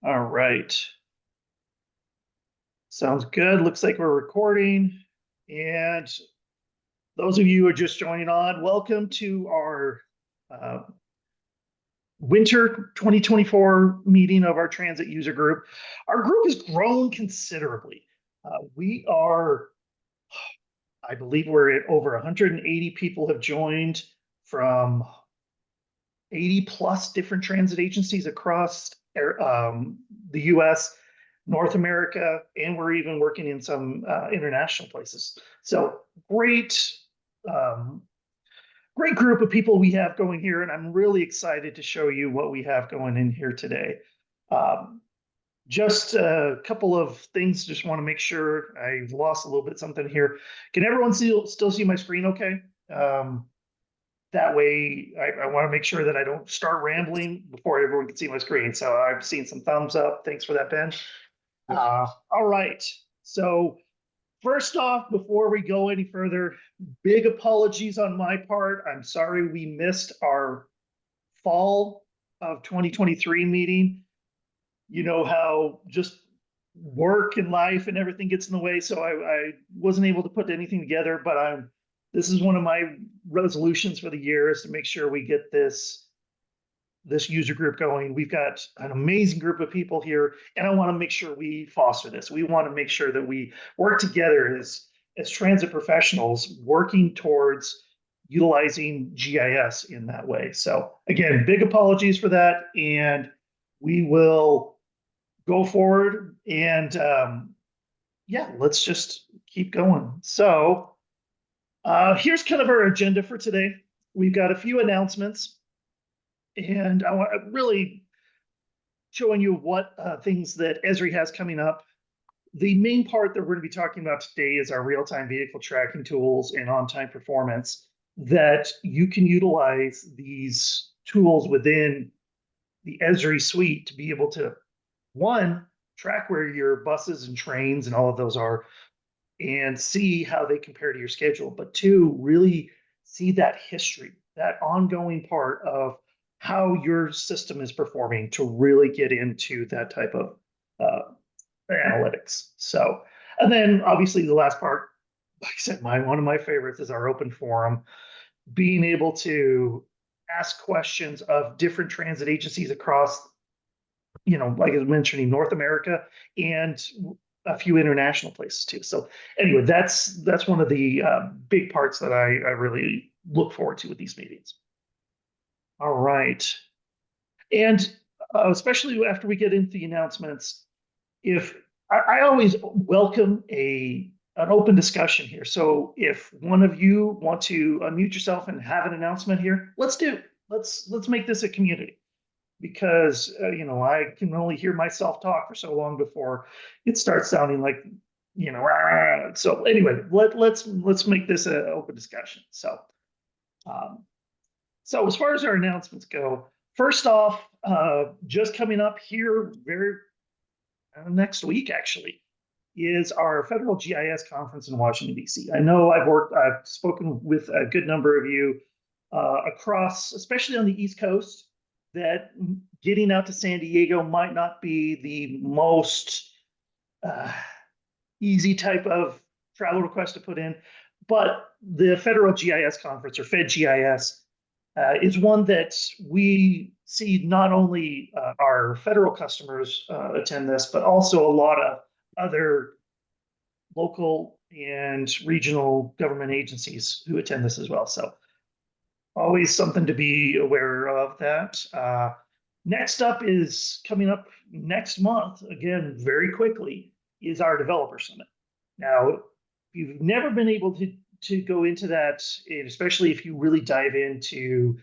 All right. Sounds good. Looks like we're recording. And those of you who are just joining on, welcome to our uh, winter 2024 meeting of our transit user group. Our group has grown considerably. We are, I believe we're at over 180 people have joined from 80 plus different transit agencies across the US, North America, and we're even working in some international places. So um, great group of people we have going here, and I'm really excited to show you what we have going in here today. Just a couple of things, just want to make sure I've lost a little bit something here. Can everyone still see my screen okay? That way, I want to make sure that I don't start rambling before everyone can see my screen. So I've seen some thumbs up. Thanks for that, Ben. All right. So first off, before we go any further, big apologies on my part. I'm sorry we missed our fall of 2023 meeting. You know how just work and life and everything gets in the way. So I wasn't able to put anything together, but this is one of my resolutions for the year is to make sure we get this user group going. We've got an amazing group of people here, and I want to make sure we foster this. We want to make sure that we work together as transit professionals working towards utilizing GIS in that way. So again, big apologies for that, and we will go forward and yeah, let's just keep going. So here's kind of our agenda for today. We've got a few announcements, and I want to really showing you what things that Esri has coming up. The main part that we're going to be talking about today is our real-time vehicle tracking tools and on-time performance, that you can utilize these tools within the Esri suite to be able to, one, track where your buses and trains and all of those are and see how they compare to your schedule, but two, really see that history, that ongoing part of how your system is performing to really get into that type of analytics. So, and then obviously the last part, like I said, one of my favorites is our open forum, being able to ask questions of different transit agencies across, like I was mentioning, North America and a few international places too. So anyway, that's one of the big parts that I really look forward to with these meetings. All right. And especially after we get into the announcements, if I always welcome an open discussion here. So if one of you want to unmute yourself and have an announcement here, let's make this a community, because I can only hear myself talk for so long before it starts sounding like rah. So anyway, let's make this an open discussion. So so as far as our announcements go, first off, just coming up here very next week actually is our federal GIS conference in Washington, D.C. I know I've spoken with a good number of you across, especially on the East Coast, that getting out to San Diego might not be the most easy type of travel request to put in, but the Federal GIS Conference, or FedGIS, is one that we see not only our federal customers attend this, but also a lot of other local and regional government agencies who attend this as well. So always something to be aware of that. Next up is coming up next month, again, very quickly, is our developer summit. Now, if you've never been able to go into that, and especially if you really dive into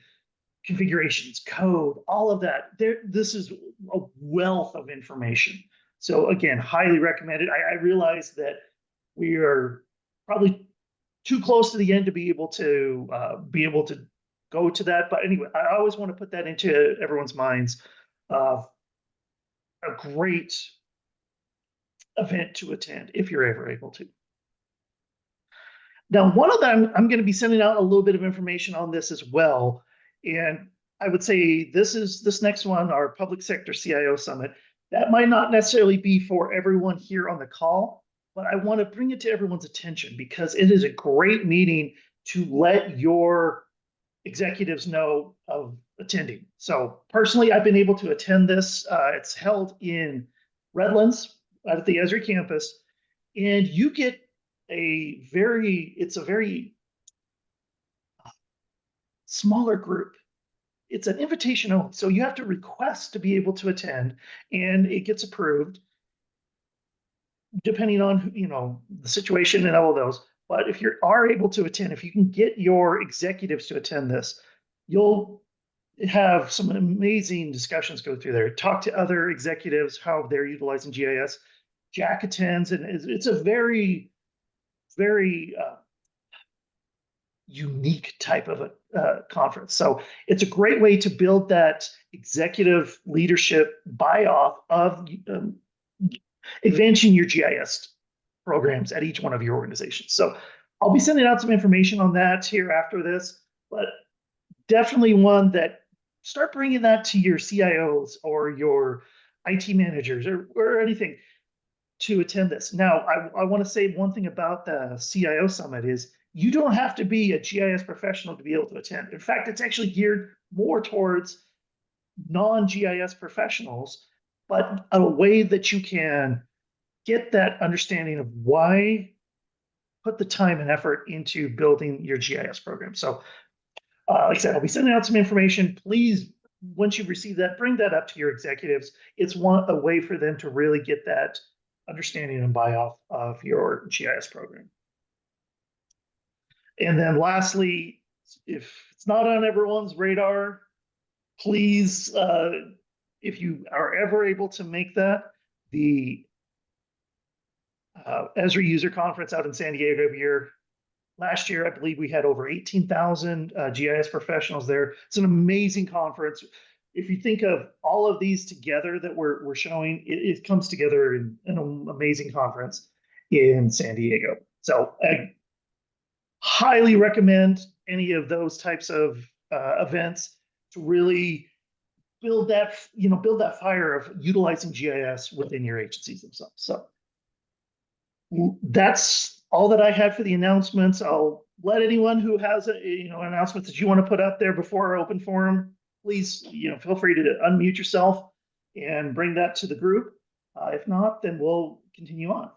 configurations, code, all of that, this is a wealth of information. So again, highly recommended. I realize that we are probably too close to the end to be able to go to that. But anyway, I always want to put that into everyone's minds of a great event to attend if you're ever able to. Now, one of them, I'm going to be sending out a little bit of information on this as well. And I would say this next one, our public sector CIO summit, That might not necessarily be for everyone here on the call, but I want to bring it to everyone's attention because it is a great meeting to let your executives know of attending. So personally, I've been able to attend this. It's held in Redlands at the Esri campus, and you get it's a very smaller group. It's an invitation only, so you have to request to be able to attend, and it gets approved depending on the situation and all of those. But if you are able to attend, if you can get your executives to attend this, you'll have some amazing discussions go through there. Talk to other executives how they're utilizing GIS. Jack attends, and it's a very, very unique type of a conference. So it's a great way to build that executive leadership buy-off of advancing your GIS programs at each one of your organizations. So I'll be sending out some information on that here after this, but definitely one that start bringing that to your CIOs or your IT managers or anything to attend this. Now, I want to say one thing about the CIO Summit is you don't have to be a GIS professional to be able to attend. In fact, it's actually geared more towards non-GIS professionals, but a way that you can get that understanding of why put the time and effort into building your GIS program. So, like I said, I'll be sending out some information. Please, once you receive that, bring that up to your executives. It's a way for them to really get that understanding and buy off of your GIS program. And then lastly, if it's not on everyone's radar, please, if you are ever able to make that, the Esri User Conference out in San Diego every year. Last year, I believe we had over 18,000 GIS professionals there. It's an amazing conference. If you think of all of these together that we're showing, it comes together in an amazing conference in San Diego. So I highly recommend any of those types of events to really build that fire of utilizing GIS within your agencies themselves. So that's all that I had for the announcements. I'll let anyone who has announcements that you want to put up there before our open forum, please, feel free to unmute yourself and bring that to the group. If not, then we'll continue on.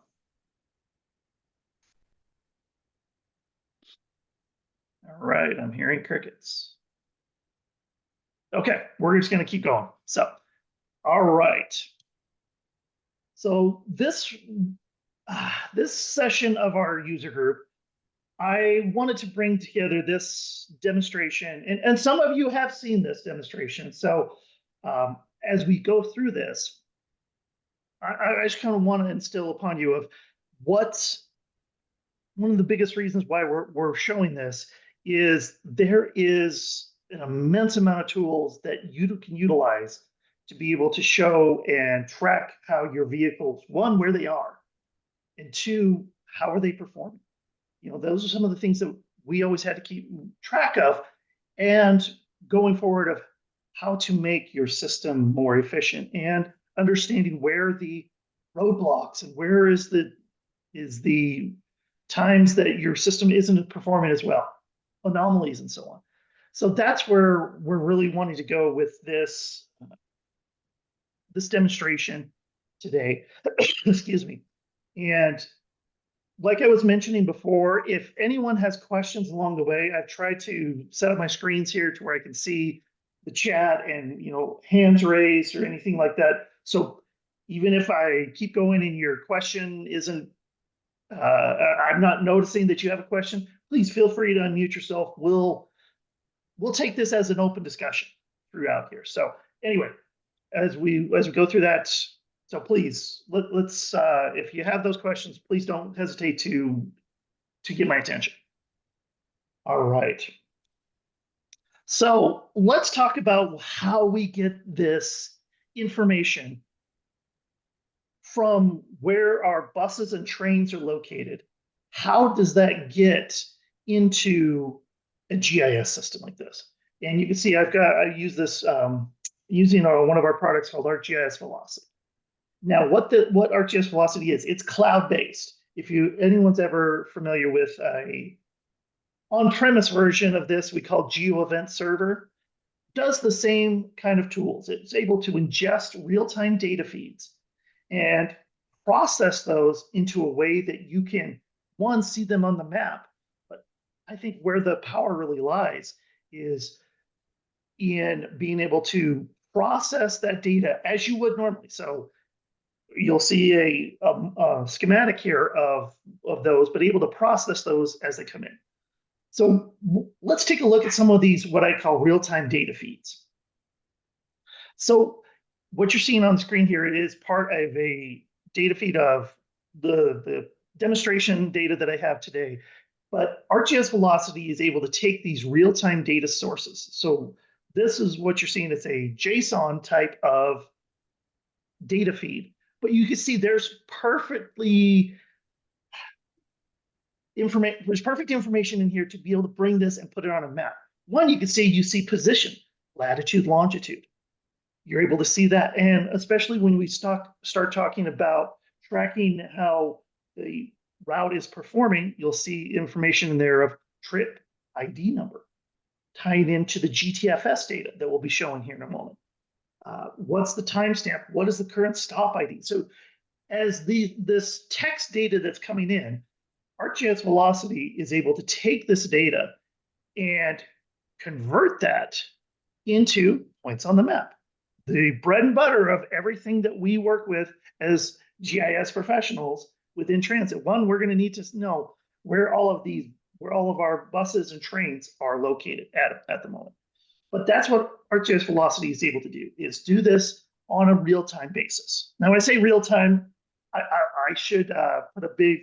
All right, I'm hearing crickets. Okay, we're just going to keep going. So, all right. So this session of our user group, I wanted to bring together this demonstration, and some of you have seen this demonstration. So as we go through this, I just kind of want to instill upon you of what's one of the biggest reasons why we're showing this is there is an immense amount of tools that you can utilize to be able to show and track how your vehicles, one, where they are, and two, how are they performing? Those are some of the things that we always had to keep track of, and going forward of how to make your system more efficient and understanding where the roadblocks and where is the times that your system isn't performing as well, anomalies and so on. So that's where we're really wanting to go with this demonstration today. Excuse me. And like I was mentioning before, if anyone has questions along the way, I've tried to set up my screens here to where I can see the chat and hands raised or anything like that. So even if I keep going and your question isn't, I'm not noticing that you have a question, please feel free to unmute yourself. We'll take this as an open discussion throughout here. So anyway, as we go through that. So please, let's if you have those questions, please don't hesitate to get my attention. All right. So let's talk about how we get this information from where our buses and trains are located. How does that get into a GIS system like this? And you can see I use this using one of our products called ArcGIS Velocity. Now, what ArcGIS Velocity is, it's cloud-based. If anyone's ever familiar with a on-premise version of this, we call GeoEvent Server, does the same kind of tools. It's able to ingest real-time data feeds and process those into a way that you can, one, see them on the map. But I think where the power really lies is in being able to process that data as you would normally. So you'll see a schematic here of those, but able to process those as they come in. So let's take a look at some of these, what I call real-time data feeds. So what you're seeing on the screen here is part of a data feed of the demonstration data that I have today. But ArcGIS Velocity is able to take these real-time data sources. So this is what you're seeing. It's a JSON type of data feed. But you can see there's perfect information in here to be able to bring this and put it on a map. One, you see position, latitude, longitude. You're able to see that. And especially when we start talking about tracking how the route is performing, you'll see information in there of trip ID number tied into the GTFS data that we'll be showing here in a moment. What's the timestamp? What is the current stop ID? So as this text data that's coming in, ArcGIS Velocity is able to take this data and convert that into points on the map. The bread and butter of everything that we work with as GIS professionals within transit. One, we're going to need to know where all of our buses and trains are located at the moment. But that's what ArcGIS Velocity is able to do, is do this on a real-time basis. Now, when I say real-time, I should put a big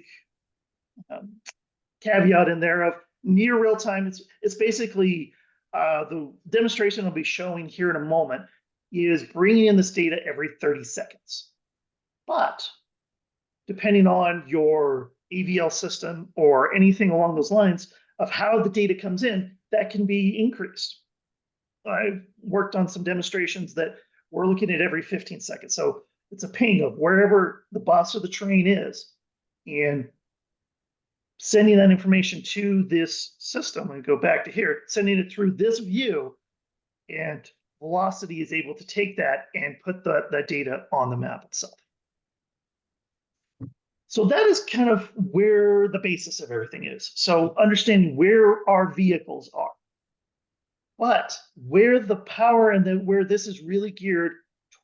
caveat in there of near real-time. It's basically the demonstration I'll be showing here in a moment is bringing in this data every 30 seconds. But depending on your AVL system or anything along those lines of how the data comes in, that can be increased. I've worked on some demonstrations that we're looking at every 15 seconds. So it's a ping of wherever the bus or the train is and sending that information to this system. And go back to here, sending it through this view, and Velocity is able to take that and put that data on the map itself. So that is kind of where the basis of everything is. So understanding where our vehicles are. But where the power and where this is really geared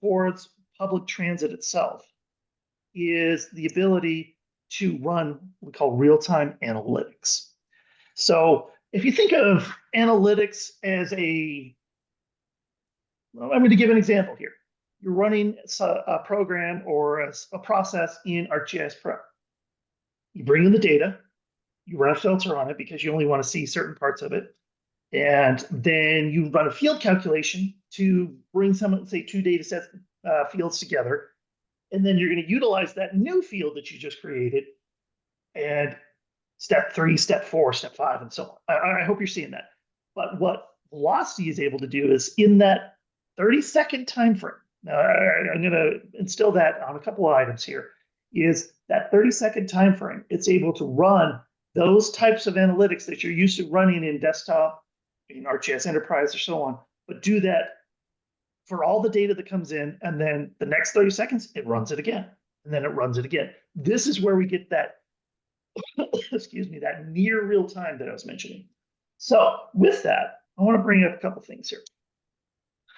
towards public transit itself is the ability to run what we call real-time analytics. So if you think of analytics as I'm going to give an example here. You're running a program or a process in ArcGIS Pro. You bring in the data, you run a filter on it because you only want to see certain parts of it. And then you run a field calculation to bring say, two data sets fields together. And then you're going to utilize that new field that you just created and step 3, step 4, step 5, and so on. I hope you're seeing that. But what Velocity is able to do is in that 30-second time frame. Now, I'm going to instill that on a couple of items here. Is that 30-second time frame? It's able to run those types of analytics that you're used to running in desktop, in ArcGIS Enterprise, or so on, but do that for all the data that comes in, and then the next 30 seconds, it runs it again, and then it runs it again. This is where we get that, excuse me, that near real time that I was mentioning. So with that, I want to bring up a couple things here.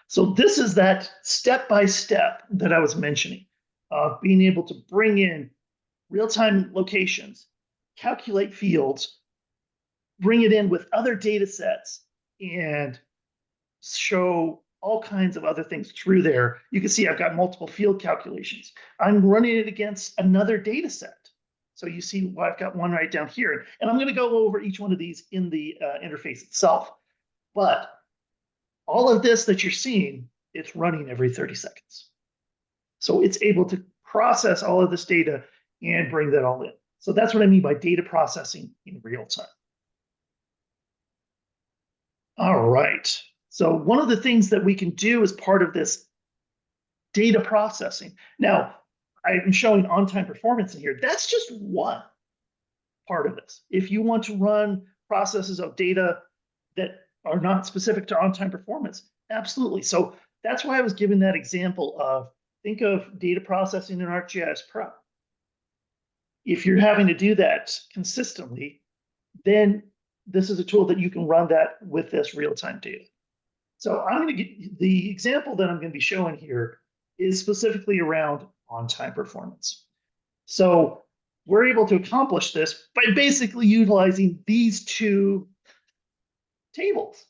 So this is that step-by-step that I was mentioning of being able to bring in real-time locations, calculate fields, bring it in with other data sets, and show all kinds of other things through there. You can see I've got multiple field calculations. I'm running it against another data set. So you see, well, I've got one right down here. And I'm going to go over each one of these in the interface itself. But all of this that you're seeing, it's running every 30 seconds. So it's able to process all of this data and bring that all in. So that's what I mean by data processing in real time. All right. So one of the things that we can do as part of this data processing. Now, I'm showing on-time performance in here. That's just one part of this. If you want to run processes of data that are not specific to on-time performance, absolutely. So that's why I was giving that example of, think of data processing in ArcGIS Pro. If you're having to do that consistently, then this is a tool that you can run that with this real-time data. So I'm going to get the example that I'm going to be showing here is specifically around on-time performance. So we're able to accomplish this by basically utilizing these two tables.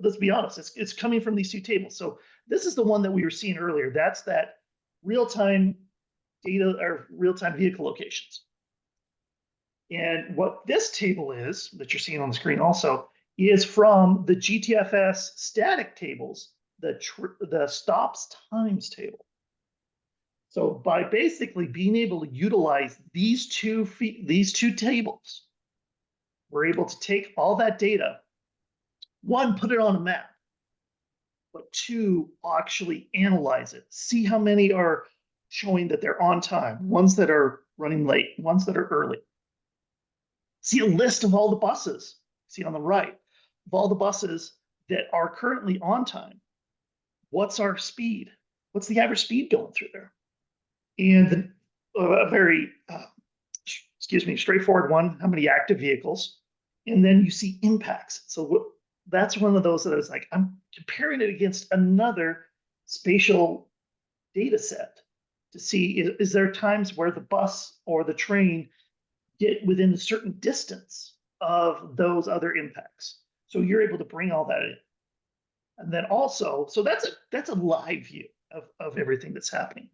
Let's be honest, it's coming from these two tables. So this is the one that we were seeing earlier. That's that real-time data or real-time vehicle locations. And what this table is that you're seeing on the screen also is from the GTFS static tables, the stops times table. So by basically being able to utilize these two tables, we're able to take all that data, one, put it on a map, but two, actually analyze it, see how many are showing that they're on time, ones that are running late, ones that are early. See a list of all the buses, see on the right, of all the buses that are currently on time. What's our speed? What's the average speed going through there? And a very, straightforward one, how many active vehicles? And then you see impacts. So that's one of those that I was like, I'm comparing it against another spatial data set to see, is there times where the bus or the train get within a certain distance of those other impacts? So you're able to bring all that in. And then also, so that's a live view of everything that's happening.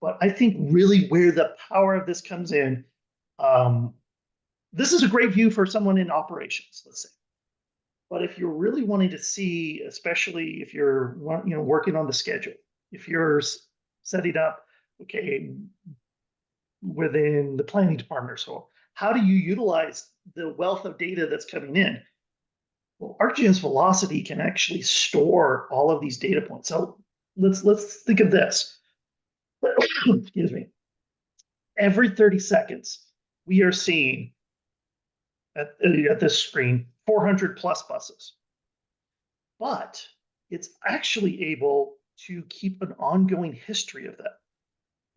But I think really where the power of this comes in, this is a great view for someone in operations, let's say. But if you're really wanting to see, especially if you're working on the schedule, if you're setting up, okay, within the planning department or so, how do you utilize the wealth of data that's coming in? Well, ArcGIS Velocity can actually store all of these data points. So let's think of this. Excuse me. Every 30 seconds, we are seeing at this screen 400 plus buses. But it's actually able to keep an ongoing history of that.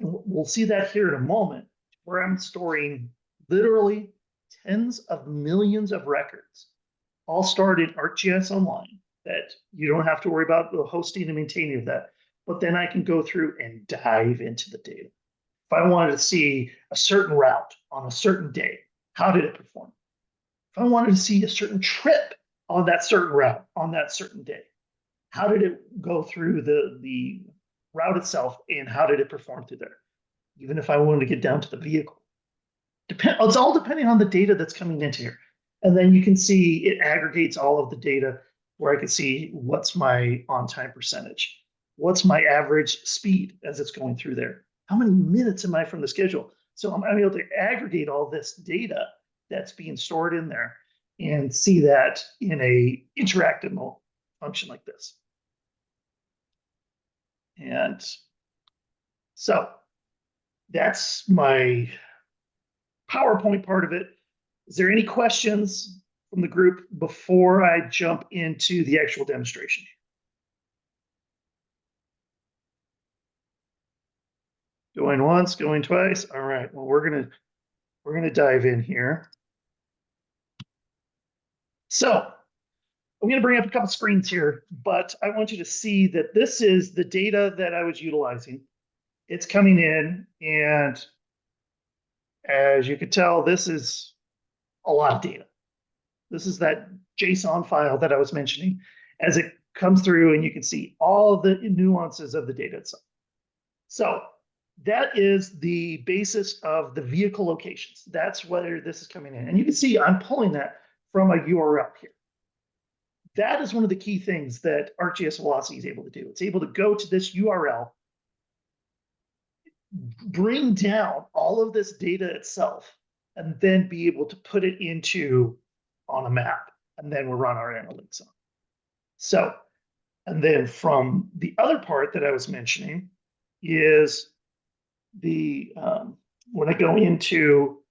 And we'll see that here in a moment, where I'm storing literally tens of millions of records, all stored in ArcGIS Online, that you don't have to worry about the hosting and maintaining of that. But then I can go through and dive into the data. If I wanted to see a certain route on a certain day, how did it perform? If I wanted to see a certain trip on that certain route on that certain day, how did it go through the route itself and how did it perform through there? Even if I wanted to get down to the vehicle. It's all depending on the data that's coming into here. And then you can see it aggregates all of the data where I can see what's my on-time percentage. What's my average speed as it's going through there? How many minutes am I from the schedule? So I'm able to aggregate all this data that's being stored in there and see that in a interactive function like this. And so that's my PowerPoint part of it. Is there any questions from the group before I jump into the actual demonstration? Going once, going twice. All right. Well, we're gonna dive in here. So I'm going to bring up a couple screens here, but I want you to see that this is the data that I was utilizing. It's coming in, and as you can tell, this is a lot of data. This is that JSON file that I was mentioning as it comes through, and you can see all the nuances of the data itself. So that is the basis of the vehicle locations. That's where this is coming in. And you can see I'm pulling that from a URL here. That is one of the key things that ArcGIS Velocity is able to do. It's able to go to this URL, bring down all of this data itself, and then be able to put it on a map, and then we'll run our analytics on. So, and then from the other part that I was mentioning is when I go into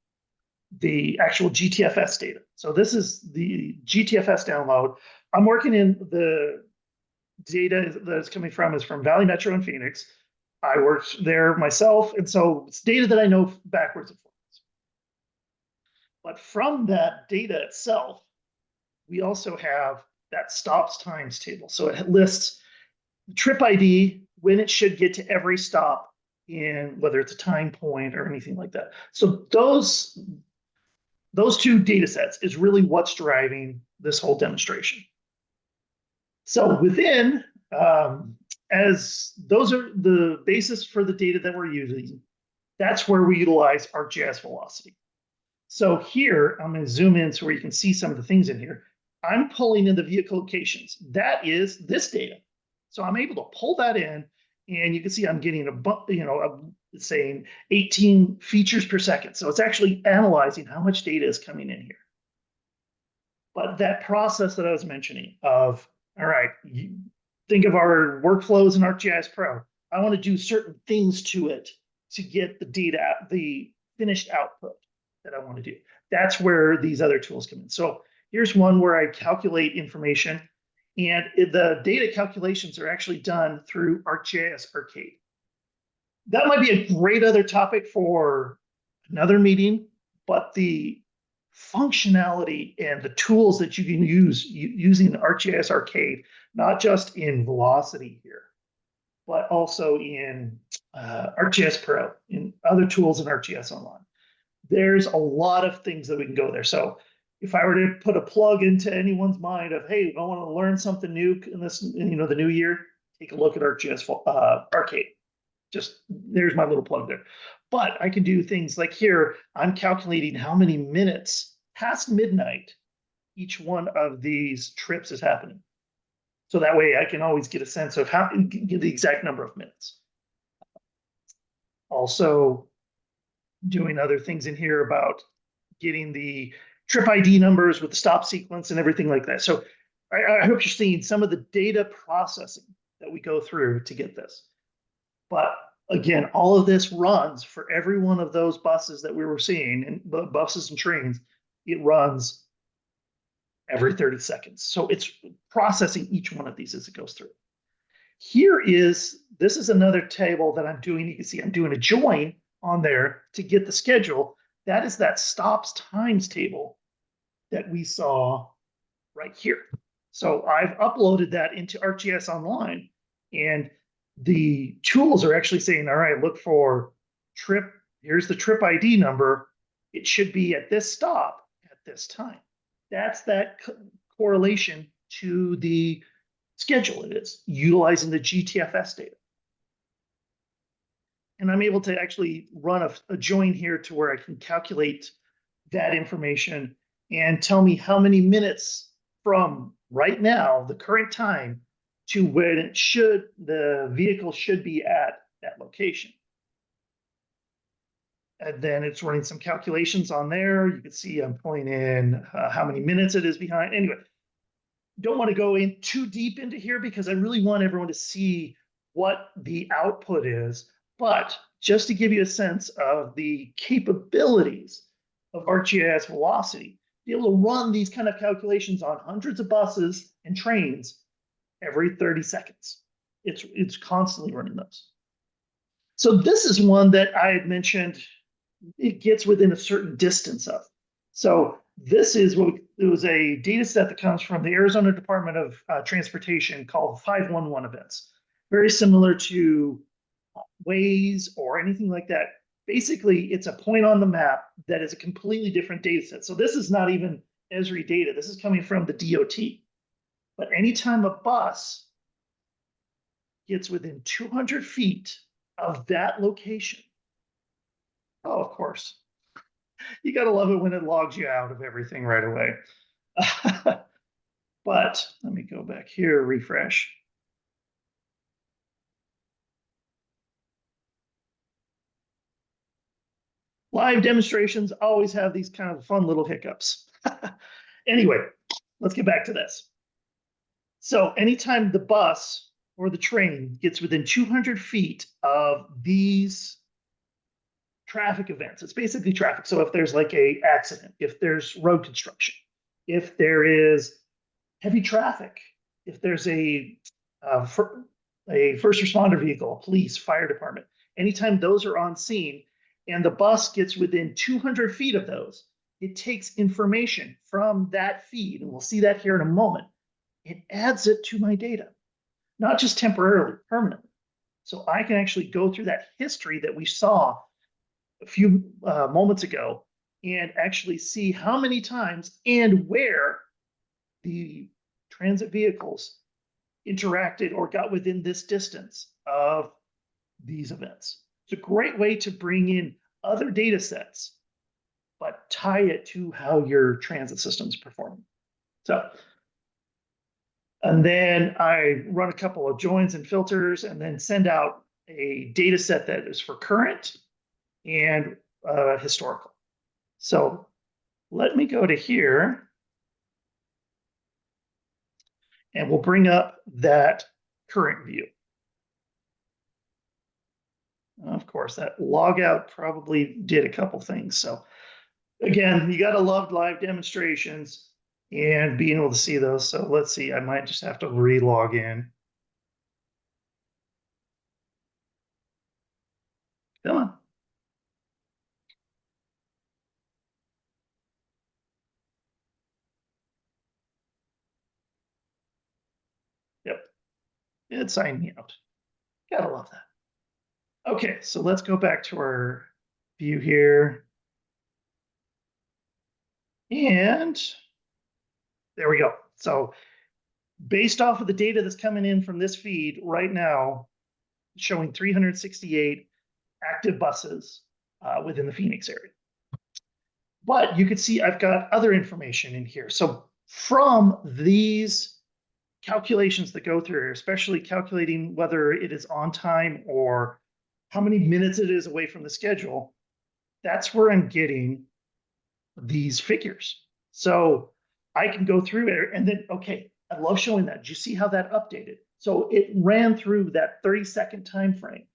the actual GTFS data. So this is the GTFS download. I'm working in the data that's coming from is from Valley Metro in Phoenix. I worked there myself, and so it's data that I know backwards and forwards. But from that data itself, we also have that stops times table. So it lists trip ID, when it should get to every stop, in whether it's a time point or anything like that. So those two data sets is really what's driving this whole demonstration. So within, as those are the basis for the data that we're using, that's where we utilize ArcGIS Velocity. So here, I'm going to zoom in so where you can see some of the things in here. I'm pulling in the vehicle locations. That is this data. So I'm able to pull that in, and you can see I'm getting it's saying 18 features per second. So it's actually analyzing how much data is coming in here. But that process that I was mentioning of, all right, you think of our workflows in ArcGIS Pro. I want to do certain things to it to get the data, the finished output that I want to do. That's where these other tools come in. So here's one where I calculate information, and the data calculations are actually done through ArcGIS Arcade. That might be a great other topic for another meeting, but the functionality and the tools that you can use using ArcGIS Arcade, not just in Velocity here, but also in ArcGIS Pro, in other tools in ArcGIS Online. There's a lot of things that we can go there. So if I were to put a plug into anyone's mind of, hey, I want to learn something new in this, the new year, take a look at ArcGIS Arcade. Just there's my little plug there. But I can do things like here, I'm calculating how many minutes past midnight each one of these trips is happening. So that way I can always get a sense of how get the exact number of minutes. Also doing other things in here about getting the trip ID numbers with the stop sequence and everything like that. So I hope you're seeing some of the data processing that we go through to get this. But again, all of this runs for every one of those buses that we were seeing, and buses and trains, it runs every 30 seconds. So it's processing each one of these as it goes through. This is another table that I'm doing. You can see I'm doing a join on there to get the schedule. That is that stops times table that we saw right here. So I've uploaded that into ArcGIS Online, and the tools are actually saying, all right, look for trip. Here's the trip ID number. It should be at this stop at this time. That's that correlation to the schedule. It is utilizing the GTFS data. And I'm able to actually run a join here to where I can calculate that information and tell me how many minutes from right now, the current time, to when the vehicle should be at that location. And then it's running some calculations on there. You can see I'm pulling in how many minutes it is behind. Anyway, don't want to go in too deep into here because I really want everyone to see what the output is. But just to give you a sense of the capabilities of ArcGIS Velocity, be able to run these kind of calculations on hundreds of buses and trains every 30 seconds. It's constantly running those. So this is one that I had mentioned, it gets within a certain distance of. So this is it was a data set that comes from the Arizona Department of Transportation called 511 events. Very similar to Waze or anything like that. Basically, it's a point on the map that is a completely different data set. So this is not even Esri data. This is coming from the DOT. But anytime a bus gets within 200 feet of that location, oh, of course, you got to love it when it logs you out of everything right away. But let me go back here, refresh. Live demonstrations always have these kind of fun little hiccups. Anyway, let's get back to this. So anytime the bus or the train gets within 200 feet of these traffic events. It's basically traffic. So if there's like a accident, if there's road construction, if there is heavy traffic, if there's a first responder vehicle, police, fire department, anytime those are on scene and the bus gets within 200 feet of those, it takes information from that feed, and we'll see that here in a moment. It adds it to my data, not just temporarily, permanently. So I can actually go through that history that we saw a few moments ago and actually see how many times and where the transit vehicles interacted or got within this distance of these events. It's a great way to bring in other data sets, but tie it to how your transit system is performing. So, and then I run a couple of joins and filters and then send out a data set that is for current and historical. So let me go to here and we'll bring up that current view. Of course, that logout probably did a couple things. So again, you got to love live demonstrations and being able to see those. So let's see, I might just have to re-log in. Come on. Yep, it signed me out. Gotta love that. Okay, so let's go back to our view here. And there we go. So based off of the data that's coming in from this feed right now, showing 368 active buses within the Phoenix area. But you can see I've got other information in here. So from these calculations that go through here, especially calculating whether it is on time or how many minutes it is away from the schedule, that's where I'm getting these figures. So I can go through it and then, okay, I love showing that. Did you see how that updated? So it ran through that 30-second time frame.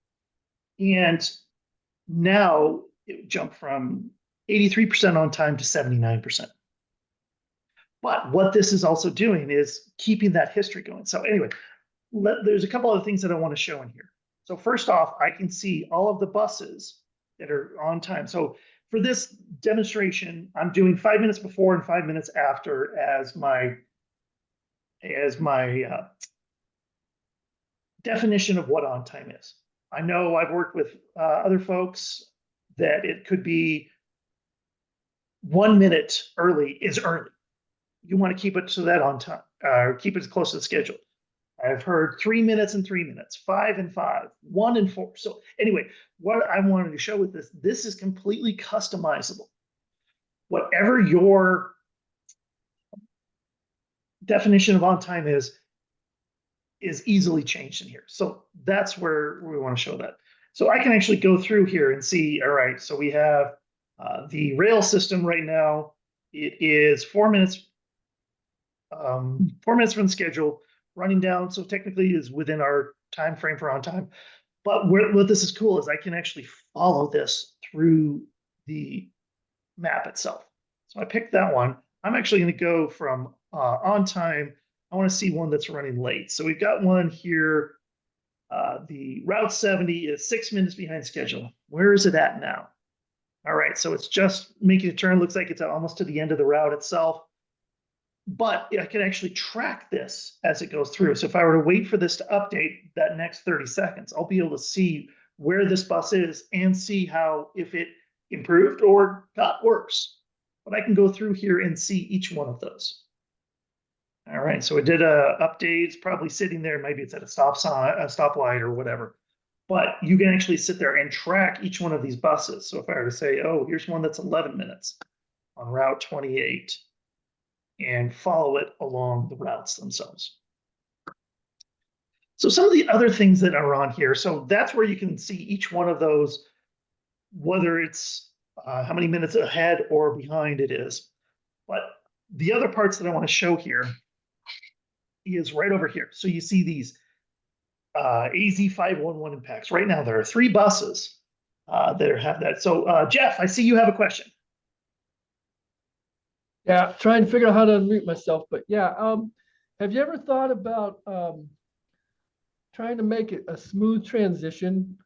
And now it jumped from 83% on time to 79%. But what this is also doing is keeping that history going. So anyway, there's a couple other things that I want to show in here. So first off, I can see all of the buses that are on time. So for this demonstration, I'm doing 5 minutes before and 5 minutes after as my definition of what on time is. I know I've worked with other folks that it could be 1 minute early is early. You want to keep it to that on time, keep it as close to the schedule. I've heard 3 minutes and 3 minutes, 5 and 5, 1 and 4. So anyway, what I wanted to show with this is completely customizable. Whatever your definition of on time is easily changed in here. So that's where we want to show that. So I can actually go through here and see, all right, so we have the rail system right now. It is 4 minutes, 4 minutes from the schedule, running down. So technically is within our time frame for on time. But what this is cool is I can actually follow this through the map itself. So I picked that one. I'm actually going to go from on time. I want to see one that's running late. So we've got one here. The Route 70 is 6 minutes behind schedule. Where is it at now? All right, so it's just making a turn. Looks like it's almost to the end of the route itself. But I can actually track this as it goes through. So if I were to wait for this to update that next 30 seconds, I'll be able to see where this bus is and see how, if it improved or got worse. But I can go through here and see each one of those. All right, so it did a update. It's probably sitting there. Maybe it's at a stop sign, a stoplight or whatever. But you can actually sit there and track each one of these buses. So if I were to say, oh, here's one that's 11 minutes on Route 28, and follow it along the routes themselves. So some of the other things that are on here, so that's where you can see each one of those, whether it's how many minutes ahead or behind it is. But the other parts that I want to show here is right over here. So you see these AZ511 impacts. Right now, there are 3 buses that have that. So Jeff, I see you have a question. Yeah, trying to figure out how to unmute myself, but yeah, have you ever thought about trying to make it a smooth transition?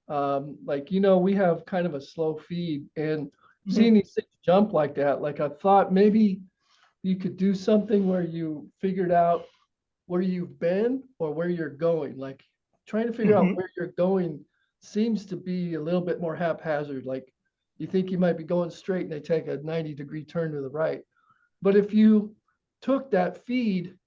Like, we have kind of a slow feed and seeing Mhm. these things jump like that, like I thought maybe you could do something where you figured out where you've been or where you're going. Like trying to figure out Mhm. where you're going seems to be a little bit more haphazard. Like you think you might be going straight and they take a 90-degree turn to the right. But if you took that feed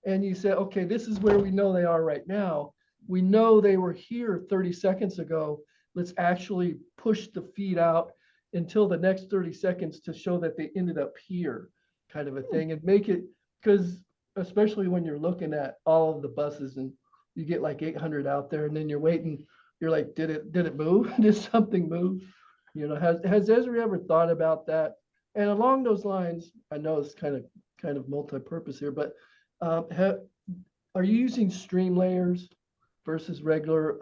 and you said, okay, this is where we know they are right now. We know they were here 30 seconds ago. Let's actually push the feed out until the next 30 seconds to show that they ended up here, kind of a thing, and make it, because especially when you're looking at all of the buses and you get like 800 out there and then you're waiting, you're like, did it move? Did something move? Has Esri ever thought about that? And along those lines, I know it's kind of multi-purpose here, but are you using stream layers versus regular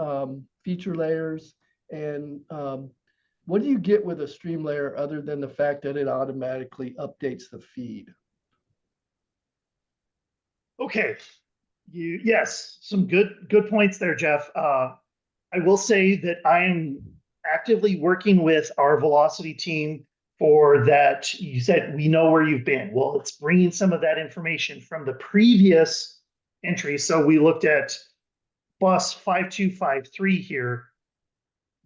feature layers? And what do you get with a stream layer other than the fact that it automatically updates the feed? Okay. Yes, some good points there, Jeff. I will say that I am actively working with our velocity team for that. You said we know where you've been. Well, it's bringing some of that information from the previous entry. So we looked at bus 5253 here.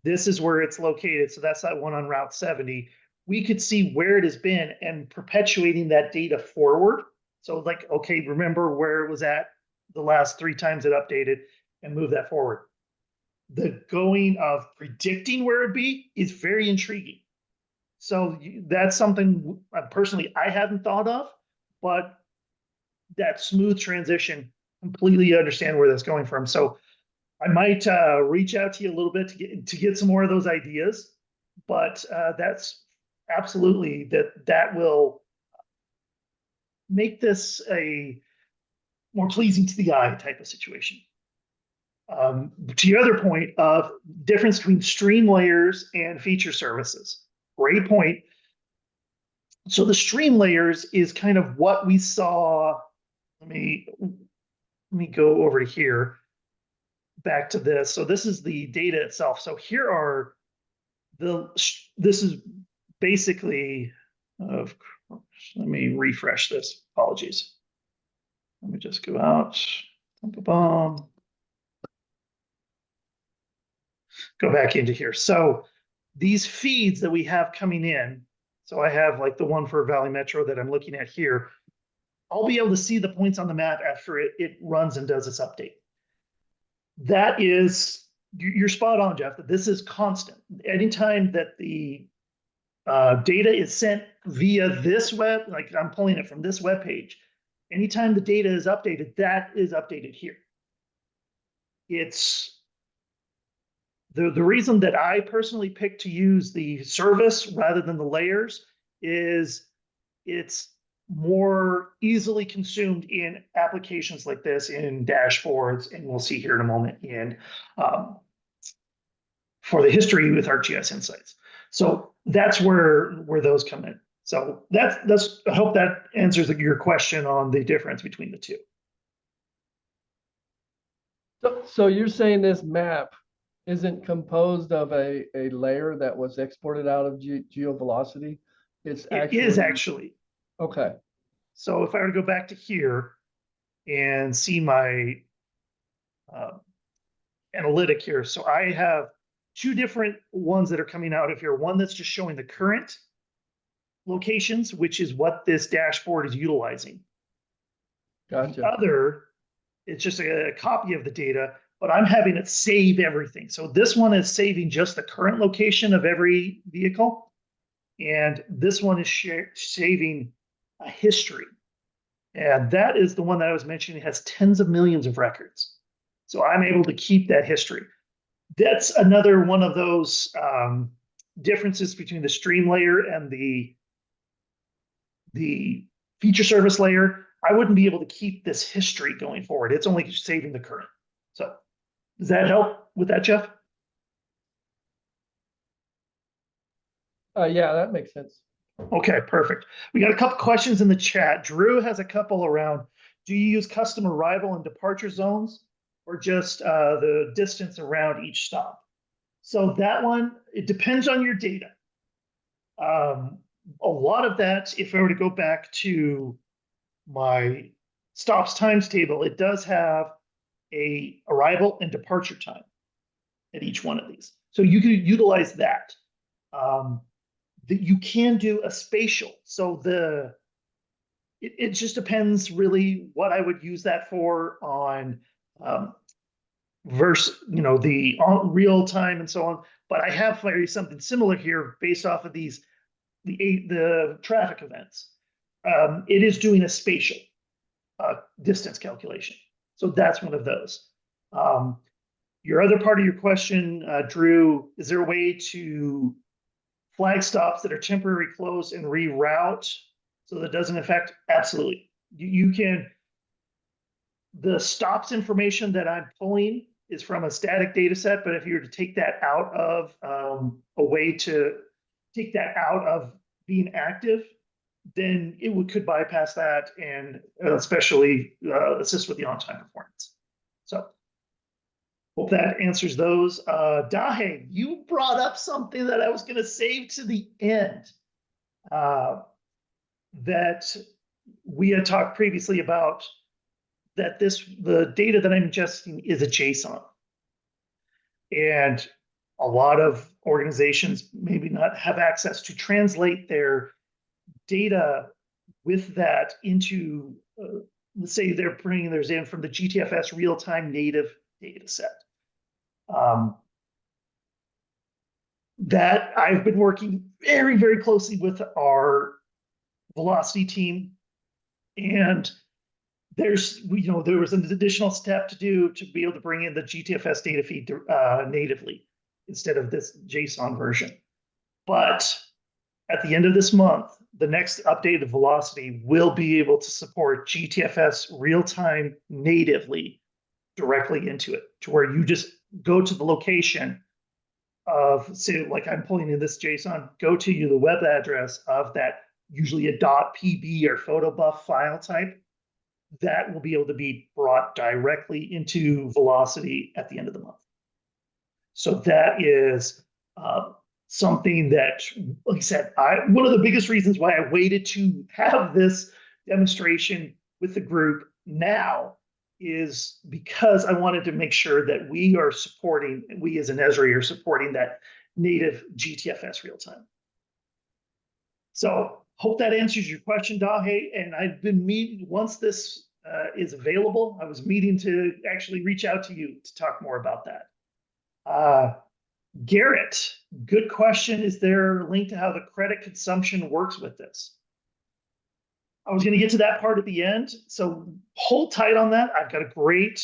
This is where it's located. So that's that one on Route 70. We could see where it has been and perpetuating that data forward. So, like, okay, remember where it was at the last 3 times it updated and move that forward. The going of predicting where it'd be is very intriguing. So that's something personally I hadn't thought of, but that smooth transition, completely understand where that's going from. So I might reach out to you a little bit to get some more of those ideas, but that's absolutely that will make this a more pleasing to the eye type of situation. To your other point of difference between stream layers and feature services, great point. So the stream layers is kind of what we saw. Let me go over to here, back to this. So this is the data itself. So here are this is basically of course, let me refresh this. Apologies. Let me just go out. Go back into here. So these feeds that we have coming in, so I have like the one for Valley Metro that I'm looking at here. I'll be able to see the points on the map after it runs and does its update. That is, you're spot on, Jeff, that this is constant. Anytime that the data is sent via this web, like I'm pulling it from this web page, anytime the data is updated, that is updated here. It's the reason that I personally picked to use the service rather than the layers is it's more easily consumed in applications like this, in dashboards, and we'll see here in a moment in for the history with ArcGIS Insights. So that's where those come in. So that's I hope that answers your question on the difference between the two. So you're saying this map isn't composed of a layer that was exported out of GeoVelocity? It's It is actually, actually. okay, So if I were to go back to here and see my uh, analytic here, so I have two different ones that are coming out of here. One that's just showing the current locations, which is what this dashboard is utilizing. The gotcha. other, it's just a copy of the data, but I'm having it save everything. So this one is saving just the current location of every vehicle. And this one is saving a history. And that is the one that I was mentioning. It has tens of millions of records. So I'm able to keep that history. That's another one of those differences between the stream layer and the feature service layer. I wouldn't be able to keep this history going forward. It's only saving the current. So does that help with that, Jeff? Yeah, that makes sense. Okay, perfect. We got a couple questions in the chat. Drew has a couple around. Do you use custom arrival and departure zones or just the distance around each stop? So that one, it depends on your data. A lot of that, if I were to go back to my stops times table, it does have a arrival and departure time at each one of these. So you can utilize that. That you can do a spatial. So it just depends really what I would use that for on versus the real time and so on. But I have something similar here based off of the traffic events. It is doing a spatial distance calculation. So that's one of those. Your other part of your question, Drew, is there a way to flag stops that are temporarily closed and reroute so that doesn't affect? Absolutely. You can, the stops information that I'm pulling is from a static data set, but if you were to take that out of a way to take that out of being active, then it could bypass that and especially assist with the on-time performance. So hope that answers those. Dahe, you brought up something that I was going to save to the end. That we had talked previously about that the data that I'm ingesting is a JSON. And a lot of organizations maybe not have access to translate their data with that into, let's say they're bringing theirs in from the GTFS real-time native data set. That I've been working very, very closely with our Velocity team, and there was an additional step to do to be able to bring in the GTFS data feed natively instead of this JSON version. But at the end of this month, the next update of Velocity will be able to support GTFS real-time natively directly into it, to where you just go to the location of, say, like I'm pulling in this JSON, go to the web address of that, usually a .pb or photobuf file type, that will be able to be brought directly into Velocity at the end of the month. So that is something that, like I said, one of the biggest reasons why I waited to have this demonstration with the group now is because I wanted to make sure that we as an Esri are supporting that native GTFS real time. So hope that answers your question, Dahe. And I've been meeting, once this is available, I was meeting to actually reach out to you to talk more about that. Garrett, good question. Is there a link to how the credit consumption works with this? I was going to get to that part at the end, so hold tight on that. I've got a great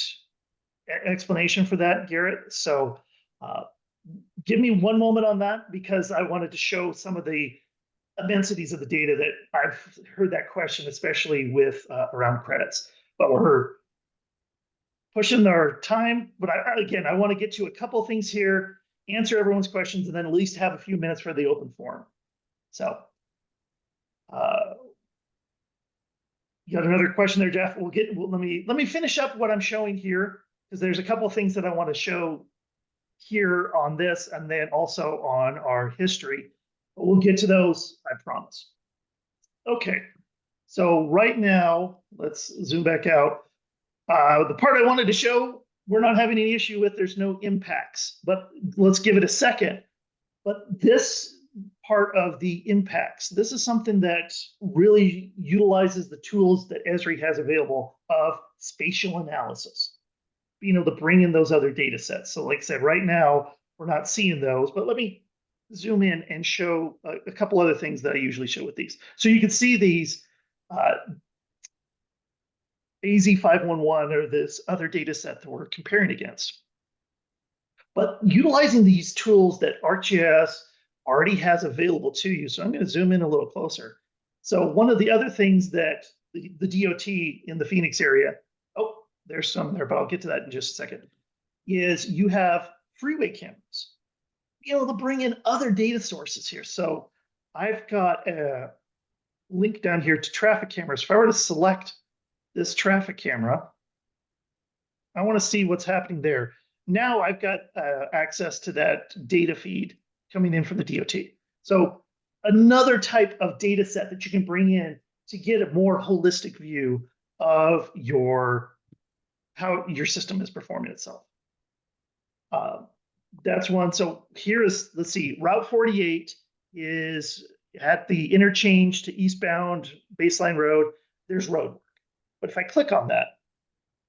explanation for that, Garrett. So give me one moment on that, because I wanted to show some of the immensities of the data that I've heard that question, especially with around credits. But we're pushing our time. But again, I want to get to a couple of things here, answer everyone's questions, and then at least have a few minutes for the open forum. So you got another question there, Jeff? Let me finish up what I'm showing here, because there's a couple of things that I want to show here on this, and then also on our history. But we'll get to those, I promise. Okay, so right now, let's zoom back out. The part I wanted to show, we're not having any issue with, there's no impacts, but let's give it a second. But this part of the impacts, this is something that really utilizes the tools that Esri has available of spatial analysis, being able to bring in those other data sets. So like I said, right now, we're not seeing those, but let me zoom in and show a couple other things that I usually show with these. So you can see these AZ511 or this other data set that we're comparing against. But utilizing these tools that ArcGIS already has available to you. So I'm going to zoom in a little closer. So one of the other things that the DOT in the Phoenix area, oh, there's some there, but I'll get to that in just a second, is you have freeway cameras. Be able to bring in other data sources here. So I've got a link down here to traffic cameras. If I were to select this traffic camera, I want to see what's happening there. Now I've got access to that data feed coming in from the DOT. So another type of data set that you can bring in to get a more holistic view of how your system is performing itself. That's one. So here is, let's see, Route 48 is at the interchange to eastbound Baseline Road. There's road work. But if I click on that,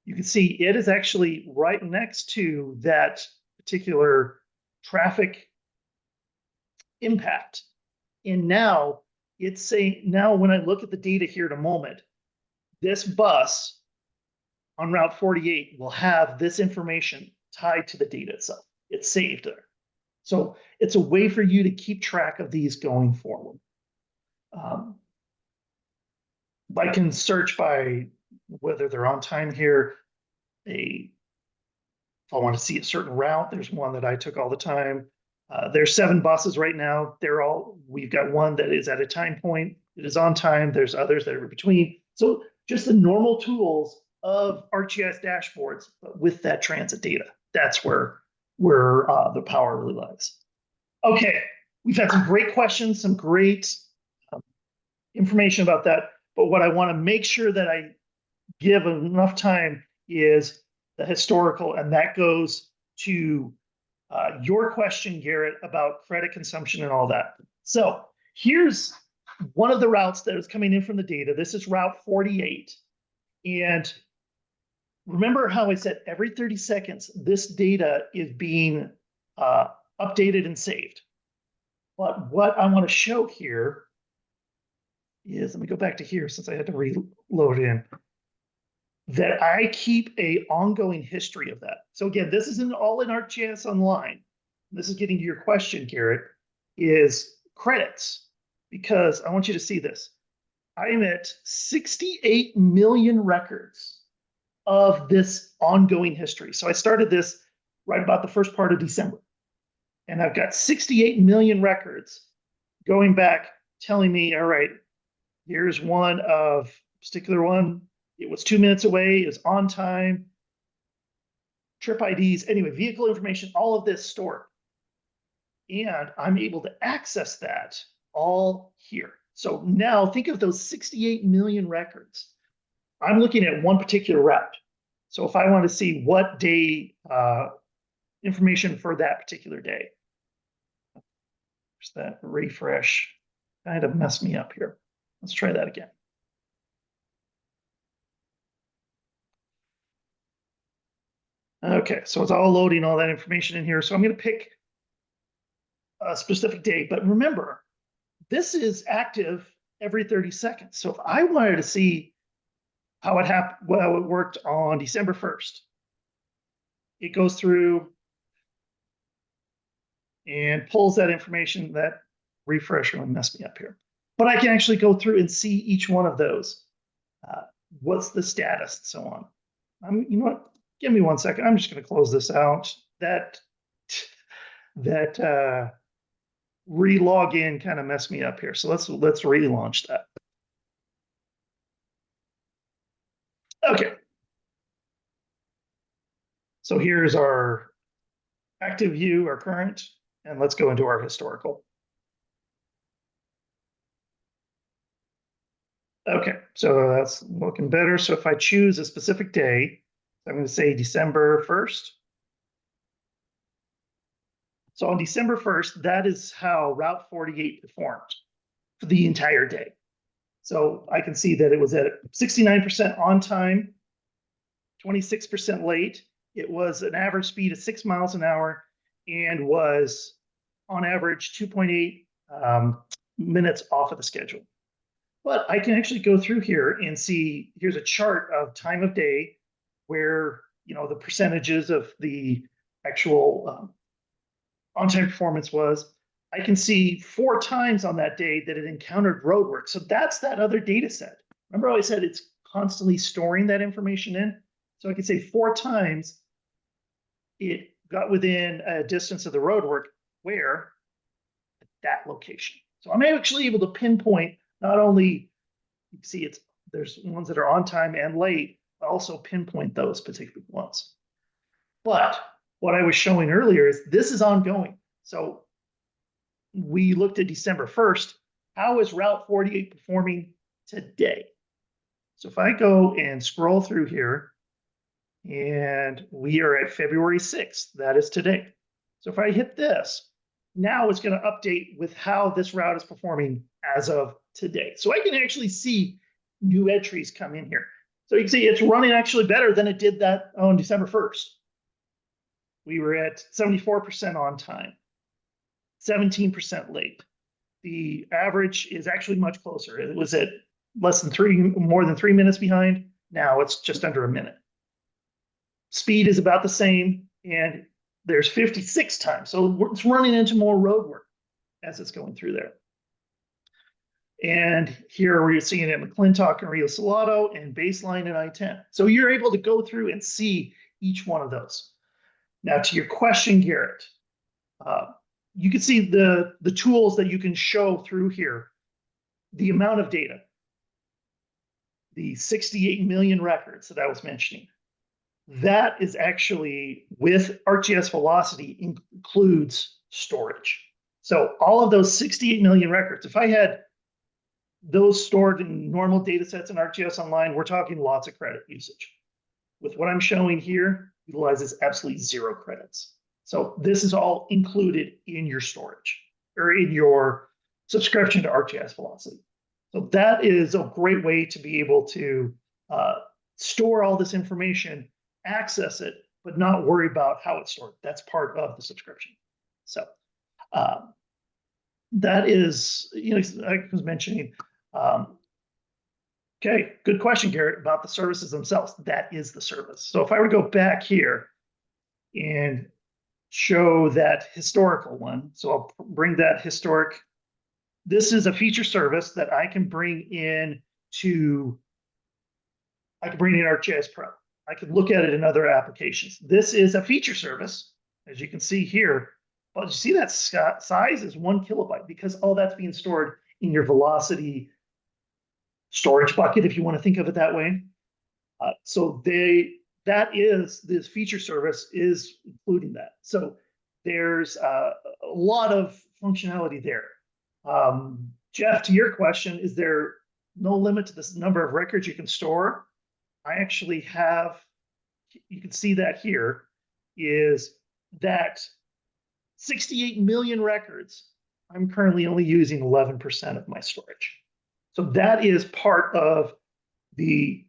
you can see it is actually right next to that particular traffic impact. And now it's saying, now when I look at the data here in a moment, this bus on Route 48 will have this information tied to the data itself. It's saved there. So it's a way for you to keep track of these going forward. I can search by whether they're on time here. If I want to see a certain route, there's one that I took all the time. There's 7 buses right now. We've got one that is at a time point. It is on time. There's others that are between. So just the normal tools of ArcGIS dashboards, but with that transit data. That's where the power really lies. Okay, we've had some great questions, some great information about that. But what I want to make sure that I give enough time is the historical, and that goes to your question, Garrett, about credit consumption and all that. So here's one of the routes that is coming in from the data. This is Route 48. And remember how I said every 30 seconds, this data is being updated and saved. But what I want to show here is, let me go back to here since I had to reload in, that I keep a ongoing history of that. So again, this isn't all in ArcGIS Online. This is getting to your question, Garrett, is credits, because I want you to see this. I'm at 68 million records of this ongoing history. So I started this right about the first part of December. And I've got 68 million records going back telling me, all right, here's one of particular one. It was 2 minutes away, it was on time, trip IDs, anyway, vehicle information, all of this stored. And I'm able to access that all here. So now think of those 68 million records. I'm looking at one particular route. So if I want to see what day information for that particular day, there's that refresh. Kind of messed me up here. Let's try that again. Okay, so it's all loading all that information in here. So I'm going to pick a specific day, but remember, this is active every 30 seconds. So if I wanted to see how it happened, how it worked on December 1st, it goes through and pulls that information. That refresher would mess me up here, but I can actually go through and see each one of those. What's the status and so on. You know what? Give me 1 second. I'm just going to close this out. That re-log in kind of messed me up here. So let's relaunch that. Okay. So here's our active view, our current, and let's go into our historical. Okay, so that's looking better. So if I choose a specific day, I'm going to say December 1st. So on December 1st, that is how Route 48 performed for the entire day. So I can see that it was at 69% on time, 26% late. It was an average speed of 6 miles an hour and was on average 2.8 minutes off of the schedule. But I can actually go through here and see, here's a chart of time of day where, you know, the percentages of the actual on-time performance was. I can see 4 times on that day that it encountered roadwork. So that's that other data set. Remember how I said it's constantly storing that information in? So I can say 4 times it got within a distance of the roadwork. Where? At that location. So I'm actually able to pinpoint not only, you can see there's ones that are on time and late, but also pinpoint those particular ones. But what I was showing earlier is this is ongoing. So we looked at December 1st. How is Route 48 performing today? So if I go and scroll through here, and we are at February 6th, that is today. So if I hit this, now it's going to update with how this route is performing as of today. So I can actually see new entries come in here. So you can see it's running actually better than it did that on December 1st. We were at 74% on time, 17% late. The average is actually much closer. It was at more than 3 minutes behind. Now it's just under a minute. Speed is about the same, and there's 56 times. So it's running into more road work as it's going through there. And here we're seeing it in McClintock and Rio Salado and Baseline and I-10. So you're able to go through and see each one of those. Now to your question, Garrett, you can see the tools that you can show through here, the amount of data, the 68 million records that I was mentioning. That is actually with ArcGIS Velocity includes storage. So all of those 68 million records, if I had those stored in normal data sets in ArcGIS Online, we're talking lots of credit usage. With what I'm showing here, utilizes absolutely 0 credits. So this is all included in your storage or in your subscription to ArcGIS Velocity. So that is a great way to be able to store all this information, access it, but not worry about how it's stored. That's part of the subscription. So that is, I was mentioning, okay, good question, Garrett, about the services themselves. That is the service. So if I were to go back here and show that historical one, so I'll bring that historic. This is a feature service that I can bring in ArcGIS Pro. I could look at it in other applications. This is a feature service, as you can see here, but you see that size is 1 kilobyte because all that's being stored in your Velocity storage bucket, if you want to think of it that way. So this feature service is including that. So there's a lot of functionality there. Jeff, to your question, is there no limit to this number of records you can store? I actually have, you can see that here, is that 68 million records, I'm currently only using 11% of my storage. So that is part of the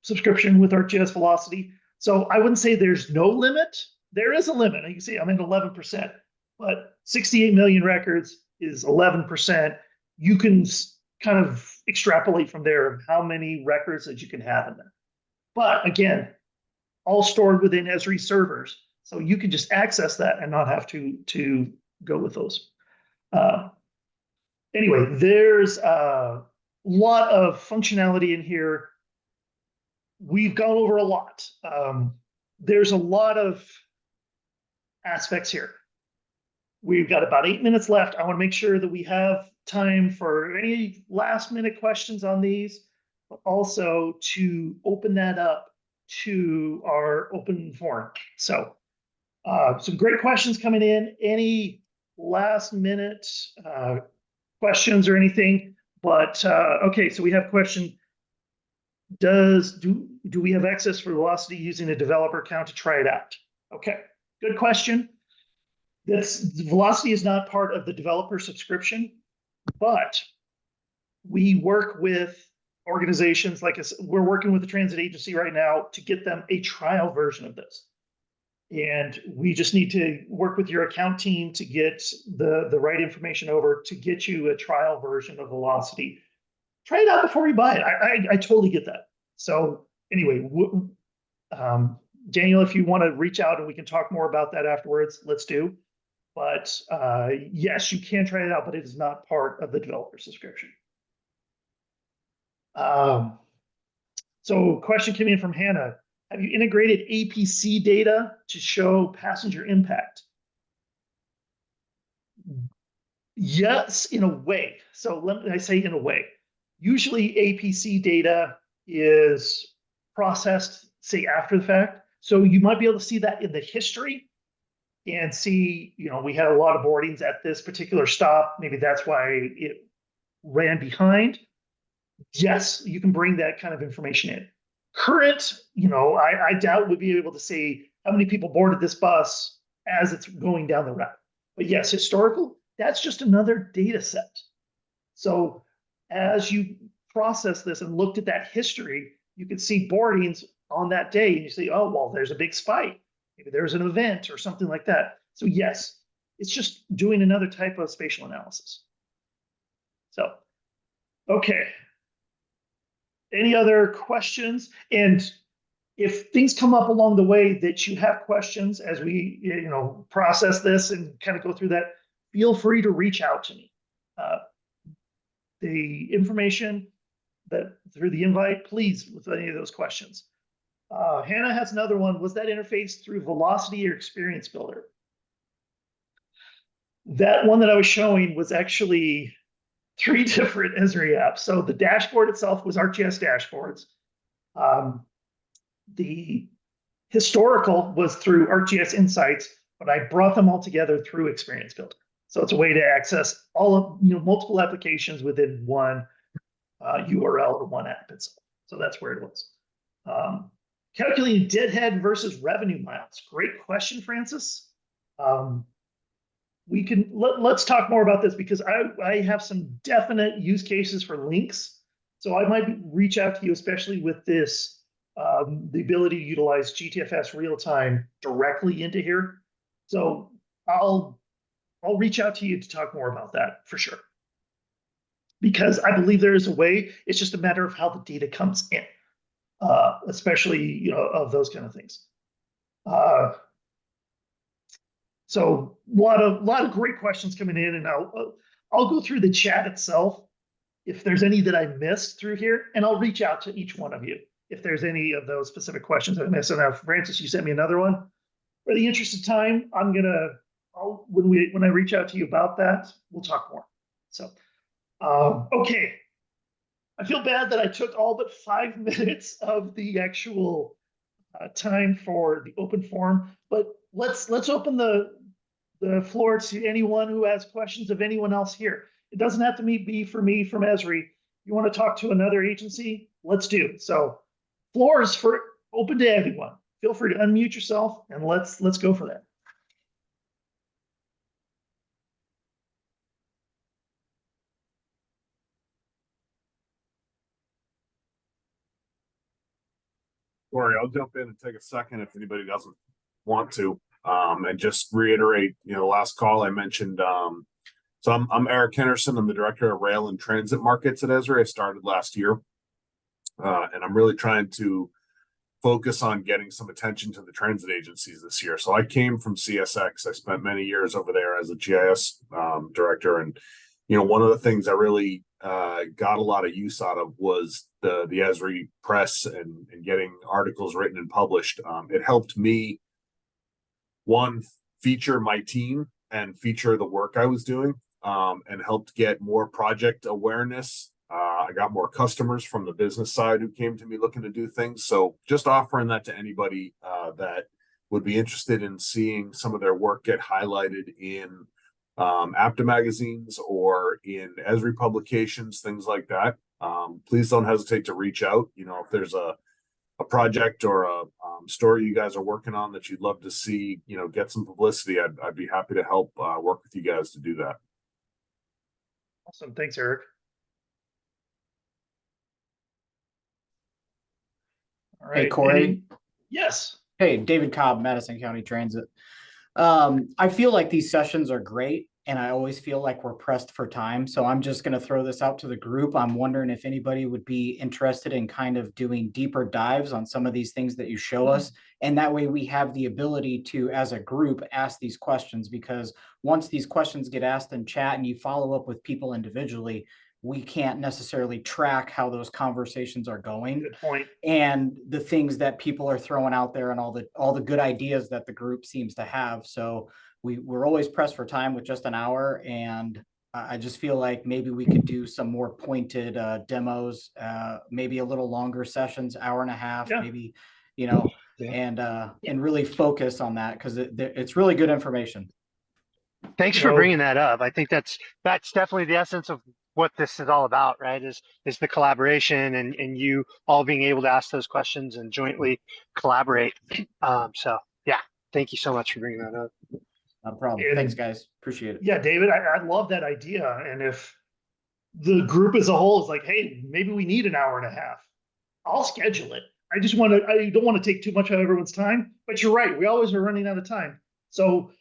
subscription with ArcGIS Velocity. So I wouldn't say there's no limit. There is a limit. You can see I'm at 11%, but 68 million records is 11%. You can kind of extrapolate from there of how many records that you can have in there. But again, all stored within Esri servers. So you can just access that and not have to go with those. Anyway, there's a lot of functionality in here. We've gone over a lot. There's a lot of aspects here. We've got about 8 minutes left. I want to make sure that we have time for any last minute questions on these, but also to open that up to our open forum. So some great questions coming in. Any last minute questions or anything? But okay, so we have a question. Do we have access for Velocity using a developer account to try it out? Okay, good question. Velocity is not part of the developer subscription, but we work with organizations like we're working with the transit agency right now to get them a trial version of this. And we just need to work with your account team to get the right information over to get you a trial version of Velocity. Try it out before you buy it. I totally get that. So anyway, Daniel, if you want to reach out and we can talk more about that afterwards, let's do. But yes, you can try it out, but it is not part of the developer subscription. So question came in from Hannah. Have you integrated APC data to show passenger impact? Yes, in a way. So let me, I say in a way. Usually APC data is processed, say, after the fact. So you might be able to see that in the history and see, we had a lot of boardings at this particular stop. Maybe that's why it ran behind. Yes, you can bring that kind of information in. Current, I doubt we'd be able to say how many people boarded this bus as it's going down the route. But yes, historical, that's just another data set. So as you process this and looked at that history, you could see boardings on that day and you say, oh, well, there's a big spike. Maybe there's an event or something like that. So yes, it's just doing another type of spatial analysis. So, okay. Any other questions? And if things come up along the way that you have questions as we, process this and kind of go through that, feel free to reach out to me. The information that through the invite, please, with any of those questions. Hannah has another one. Was that interface through Velocity or Experience Builder? That one that I was showing was actually 3 different Esri apps. So the dashboard itself was ArcGIS dashboards. The historical was through ArcGIS Insights, but I brought them all together through Experience Builder. So it's a way to access all of, multiple applications within one URL or one app itself. So that's where it was. Calculating deadhead versus revenue miles. Great question, Francis. We can let's talk more about this because I have some definite use cases for links. So I might reach out to you, especially with this, the ability to utilize GTFS real time directly into here. So I'll reach out to you to talk more about that for sure. Because I believe there is a way, it's just a matter of how the data comes in, especially, of those kind of things. So a lot of great questions coming in, and I'll go through the chat itself if there's any that I missed through here, and I'll reach out to each one of you if there's any of those specific questions that I missed. So now, Francis, you sent me another one. For the interest of time, when I reach out to you about that, we'll talk more. So, okay. I feel bad that I took all but 5 minutes of the actual time for the open forum, but let's open the floor to anyone who has questions of anyone else here. It doesn't have to be for me from Esri. You want to talk to another agency? Let's do. So floor is open to everyone. Feel free to unmute yourself and let's go for that. Corey, I'll jump in and take a second if anybody doesn't want to, and just reiterate, last call I mentioned. So I'm Eric Henderson. I'm the director of rail and transit markets at Esri. I started last year, and I'm really trying to focus on getting some attention to the transit agencies this year. So I came from CSX. I spent many years over there as a GIS director, and one of the things I really got a lot of use out of was the Esri press and getting articles written and published. It helped me, one, feature my team and feature the work I was doing, and helped get more project awareness. I got more customers from the business side who came to me looking to do things. So just offering that to anybody that would be interested in seeing some of their work get highlighted in APTA magazines or in Esri publications, things like that. Please don't hesitate to reach out. If there's a project or a story you guys are working on that you'd love to see, get some publicity, I'd be happy to help work with you guys to do that. Awesome. Thanks, Eric. All right. Hey, Corey. Yes. Hey, David Cobb, Madison County Transit. I feel like these sessions are great, and I always feel like we're pressed for time. So I'm just going to throw this out to the group. I'm wondering if anybody would be interested in kind of doing deeper dives on some of these things that you show us. And that way we have the ability to, as a group, ask these questions, because once these questions get asked in chat and you follow up with people individually, we can't necessarily track how those conversations are going. Good point. And the things that people are throwing out there and all the good ideas that the group seems to have. So we're always pressed for time with just an hour, and I just feel like maybe we could do some more pointed demos, maybe a little longer sessions, hour and a half, Yeah. maybe, Yeah. and really focus on that because it's really good information. Thanks You for know- bringing that up. I think that's definitely the essence of what this is all about, right? Is the collaboration and you all being able to ask those questions and jointly collaborate. So yeah, thank you so much for bringing that up. No problem. And- Thanks, guys. Appreciate it. Yeah, David, I love that idea. And if the group as a whole is like, hey, maybe we need an hour and a half, I'll schedule it. I don't want to take too much of everyone's time, but you're right. We always are running out of time. So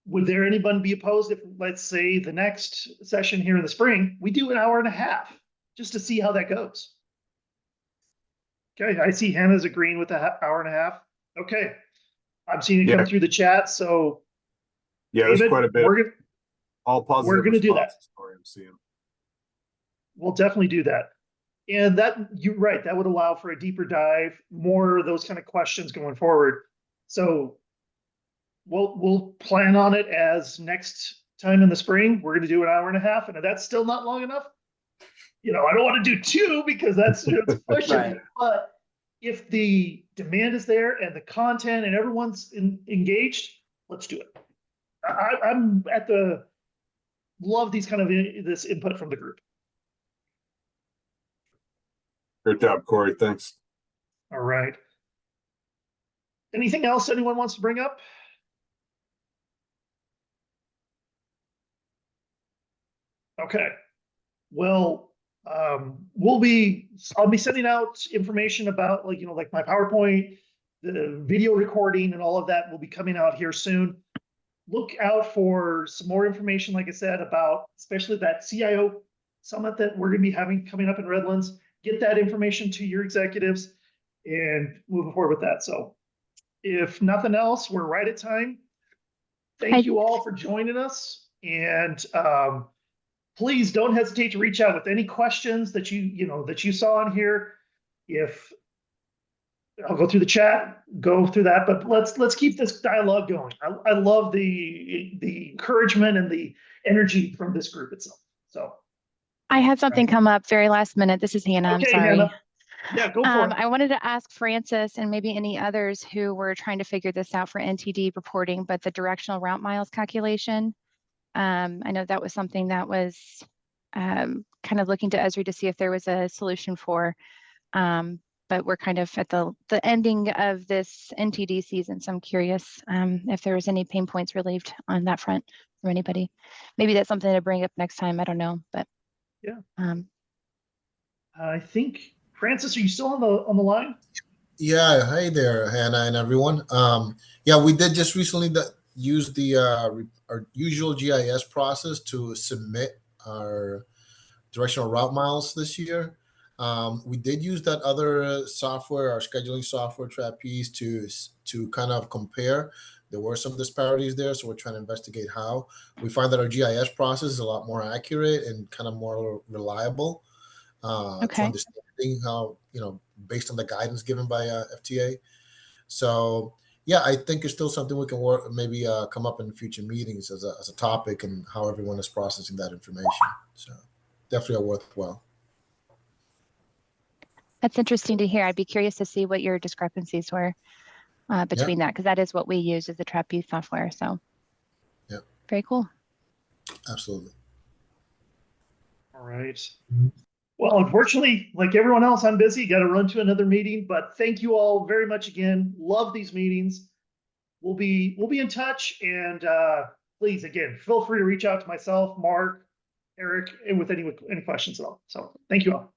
would there anyone be opposed if, let's say, the next session here in the spring, we do an hour and a half just to see how that goes? Okay, I see Hannah's agreeing with the hour and a half. Okay. I'm seeing it come Yeah. through the chat. So Yeah, there's David, quite a bit. we're All positive. gonna do that. responses, Corey, I'm seeing. we'll definitely do that. And that, you're right, that would allow for a deeper dive, more of those kind of questions going forward. So we'll plan on it as next time in the spring, we're gonna do an hour and a half, and if that's still not long enough, I don't want to do two because that's pushing Right. it. But if the demand is there and the content and everyone's engaged, let's do it. I'm love these kind of this input from the group. Great job, Corey. Thanks. All right. Anything else anyone wants to bring up? Okay. Well, I'll be sending out information about like my PowerPoint, the video recording and all of that will be coming out here soon. Look out for some more information, like I said, about especially that CIO summit that we're going to be having coming up in Redlands. Get that information to your executives and move forward with that. So if nothing else, we're right at time. Thank you all for joining us. And please don't hesitate to reach out with any questions that you saw on here. If I'll go through the chat, go through that, but let's keep this dialogue going. I love the encouragement and the energy from this group itself. So I had something come up very last minute. This is Hannah. I'm okay, sorry. Hannah. Yeah, go for it. I wanted to ask Francis and maybe any others who were trying to figure this out for NTD reporting, but the directional route miles calculation. I know that was something that was kind of looking to Esri to see if there was a solution for. But we're kind of at the ending of this NTD season, so I'm curious if there was any pain points relieved on that front from anybody. Maybe that's something to bring up next time. I don't know, but yeah. I think Francis, are you still on the line? Yeah, hey there, Hannah and everyone. Yeah, we did just recently use our usual GIS process to submit our directional route miles this year. We did use that other software, our scheduling software, Trapeze, to kind of compare. There were some disparities there, so we're trying to investigate how. We find that our GIS process is a lot more accurate and kind of more reliable. To understanding how, based on the guidance given by FTA. So yeah, I think it's still something we can work, maybe come up in future meetings as a topic and how everyone is processing that information. So definitely worthwhile. that's interesting to hear. I'd be curious to see what your discrepancies were between that, because that is what we use as the Trapeze software. So yeah, very cool. Absolutely. All right. Well, unfortunately, like everyone else, I'm busy. Got to run to another meeting. But thank you all very much again. Love these meetings. We'll be in touch. And please, again, feel free to reach out to myself, Mark, Eric, and with any questions at all. So thank you all.